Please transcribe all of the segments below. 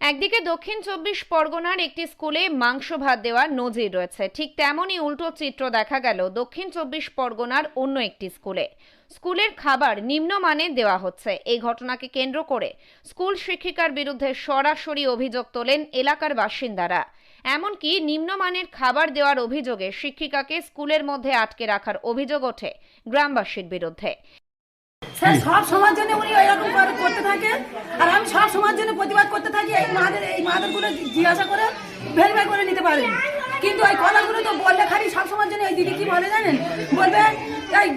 একদিকে দক্ষিণ চব্বিশ পরগনার একটি স্কুলে মাংস ভাত দেওয়ার নজির রয়েছে, ঠিক তেমনই উল্টো চিত্র দেখা গেল দক্ষিণ চব্বিশ পরগনার অন্য একটি স্কুলে। স্কুলের খাবার নিম্নমানের দেওয়া হচ্ছে। এই ঘটনাকে কেন্দ্র করে স্কুল শিক্ষিকার বিরুদ্ধে সরাসরি অভিযোগ তোলেন এলাকার বাসিন্দারা। এমনকি নিম্নমানের খাবার দেওয়ার অভিযোগে শিক্ষিকাকে স্কুলের মধ্যে আটকে রাখার অভিযোগ ওঠে গ্রামবাসীর বিরুদ্ধে। স্যার সব সময়ের জন্য উনি এরকম করতে থাকে, আর আমি সব সময়ের জন্য প্রতিবাদ করতে থাকি। এই মাদের জিজ্ঞাসা করে ভেরিফাই করে নিতে পারেন, কিন্তু এই কথাগুলো তো বললে খালি সব সময়ের জন্য। এই দিদি কি বলে জানেন, বলবে এই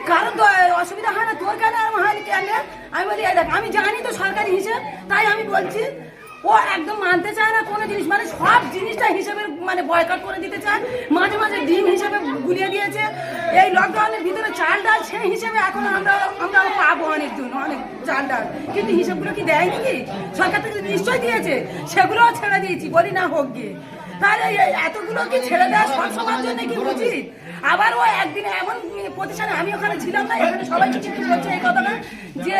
কারণ তো অসুবিধা হয় না, তোর কেন আর হয় কেন। আমি বলি এই দেখ, আমি জানি তো সরকারি হিসেব, তাই আমি বলছি। ও একদম মানতে চায় না কোনো জিনিস, মানে সব জিনিসটা হিসেবে মানে বয়কট করে দিতে চায়। মাঝে মাঝে ডিম হিসেবে গুলিয়ে দিয়েছে। এই লকডাউনের ভিতরে চাল ডাল সেই হিসেবে এখন আমরা পাবো অনেকজন, অনেক চাল ডাল, কিন্তু হিসেবগুলো কি দেয় নাকি? সরকার থেকে নিশ্চয়ই দিয়েছে, সেগুলোও ছেড়ে দিয়েছি, বলি না হোক গিয়ে। তাহলে এতগুলো কি ছেড়ে দেওয়া সব সময়ের জন্য কি উচিত? আবার ও একদিনে এমন প্রতিষ্ঠানে, আমি ওখানে ছিলাম না, এখানে সবাই কিন্তু বলছে এই কথাটা যে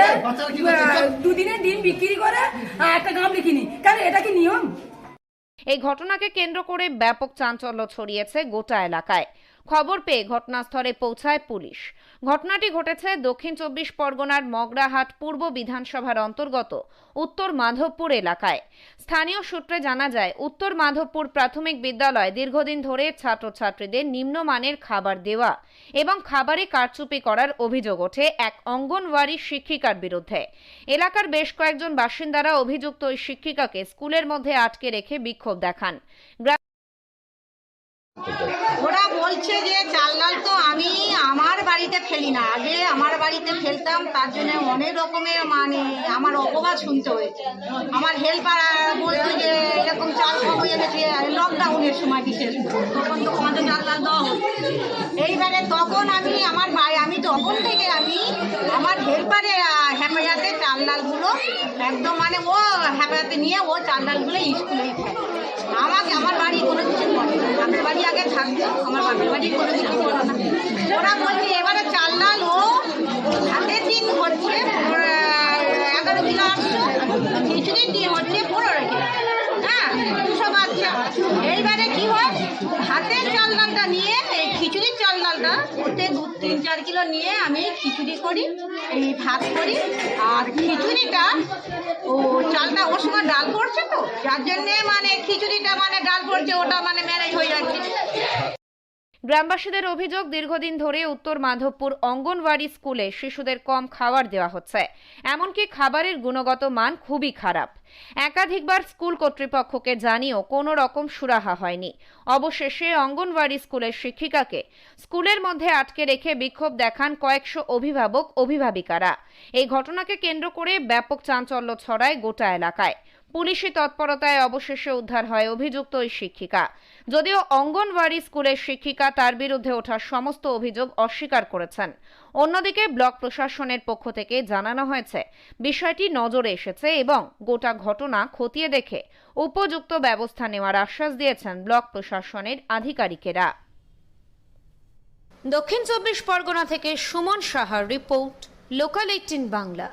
দুদিনে ডিম বিক্রি করে একটা গামলি কিনি, কেন এটা কি নিয়ম? এই ঘটনাকে কেন্দ্র করে ব্যাপক চাঞ্চল্য ছড়িয়েছে গোটা এলাকায়। খবর পেয়ে ঘটনাস্থলে পৌঁছায় পুলিশ। ঘটনাটি ঘটেছে দক্ষিণ চব্বিশ পরগনার মগরাহাট পূর্ব বিধানসভার অন্তর্গত উত্তর মাধবপুর এলাকায়। স্থানীয় সূত্রে জানা যায়, উত্তর মাধবপুর প্রাথমিক বিদ্যালয় দীর্ঘদিন ধরে ছাত্রছাত্রীদের নিম্নমানের খাবার দেওয়া এবং খাবারে কারচুপি করার অভিযোগ ওঠে এক অঙ্গনওয়াড়ি শিক্ষিকার বিরুদ্ধে। এলাকার বেশ কয়েকজন বাসিন্দারা অভিযুক্ত ওই শিক্ষিকাকে স্কুলের মধ্যে আটকে রেখে বিক্ষোভ দেখান। ওরা বলছে যে চাল ডাল তো আমি আমার বাড়িতে ফেলি না, আগে আমার বাড়িতে ফেলতাম, তার জন্য অনেক রকমের মানে আমার অপবাদ শুনতে হয়েছে। আমার হেল্পার বলতো যে এরকম চাল কম হয়ে গেছে লকডাউনের সময়, বিশেষ তখন তো কত চাল ডাল দেওয়া হতো। এইবারে তখন আমি তখন থেকে আমি আমার হেল্পারের হেফাজতে চাল ডালগুলো একদম মানে ও হেফাজতে নিয়ে ও চাল ডালগুলো স্কুলেই খায়। আমার বাড়ি কোনো কিছু করে না, বাপের বাড়ি আগে থাকতো, আমার বাপের বাড়ি কোনো কিছু করে না। ওরা বলছে এবারে চাল ডাল ও হাতের দিন হচ্ছে 11 কিলো 800, খিচুড়ির দিন হচ্ছে 15 কিলো। হ্যাঁ, সব আচ্ছা। এইবারে কি হয়, হাতের চাল ডালটা নিয়ে এই খিচুড়ির চাল ডালটা ওতে 2-3-4 কিলো নিয়ে আমি খিচুড়ি করি, এই ভাত করি। আর খিচুড়িটা ও চালটা ওর সময় ডাল পড়ছে, তো যার জন্যে মানে খিচুড়িটা মানে ডাল পড়ছে, ওটা মানে ম্যানেজ হয়ে যাচ্ছে। গ্রামবাসীদের অভিযোগ, দীর্ঘদিন ধরে উত্তর মাধবপুর অঙ্গনওয়াড়ি স্কুলে শিশুদের কম খাবার দেওয়া হচ্ছে, এমনকি খাবারের গুণগত মান খুবই খারাপ। একাধিকবার স্কুল কর্তৃপক্ষকে জানিয়েও কোনো রকম সুরাহা হয়নি। অবশেষে অঙ্গনওয়াড়ি স্কুলের শিক্ষিকাকে স্কুলের মধ্যে আটকে রেখে বিক্ষোভ দেখান কয়েকশো অভিভাবক অভিভাবিকারা। এই ঘটনাকে কেন্দ্র করে ব্যাপক চাঞ্চল্য ছড়ায় গোটা এলাকায়। পুলিশি তৎপরতায় অবশেষে উদ্ধার হয় অভিযুক্ত ওই শিক্ষিকা। যদিও অঙ্গনওয়াড়ি স্কুলের শিক্ষিকা তার বিরুদ্ধে ওঠা সমস্ত অভিযোগ অস্বীকার করেছেন। অন্যদিকে ব্লক প্রশাসনের পক্ষ থেকে জানানো হয়েছে বিষয়টি নজরে এসেছে এবং গোটা ঘটনা খতিয়ে দেখে উপযুক্ত ব্যবস্থা নেওয়ার আশ্বাস দিয়েছেন ব্লক প্রশাসনের আধিকারিকেরা। দক্ষিণ চব্বিশ পরগনা থেকে সুমন সাহার রিপোর্ট, লোকাল 18 বাংলা।